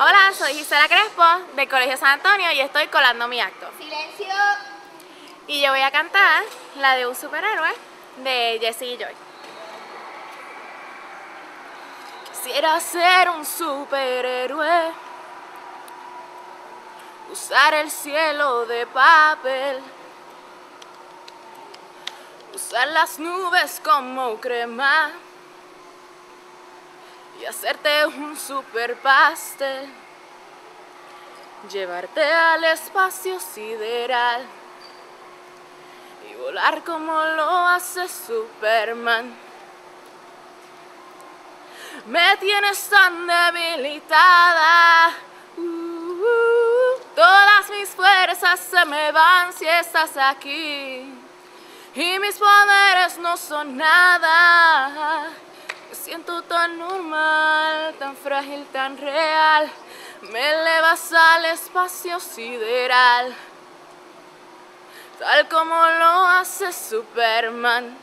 Hola, soy Gisela Crespo del Colegio San Antonio y estoy colando mi acto. ¡Silencio! Y yo voy a cantar la de un superhéroe de Jessie y Joy. Quisiera ser un superhéroe, usar el cielo de papel, usar las nubes como crema y hacerte un super pastel, llevarte al espacio sideral y volar como lo hace Superman. Me tienes tan debilitada, todas mis fuerzas se me van si estás aquí, y mis poderes no son nada. Me siento tan normal, tan frágil, tan real. Me elevas al espacio sideral, tal como lo hace Superman.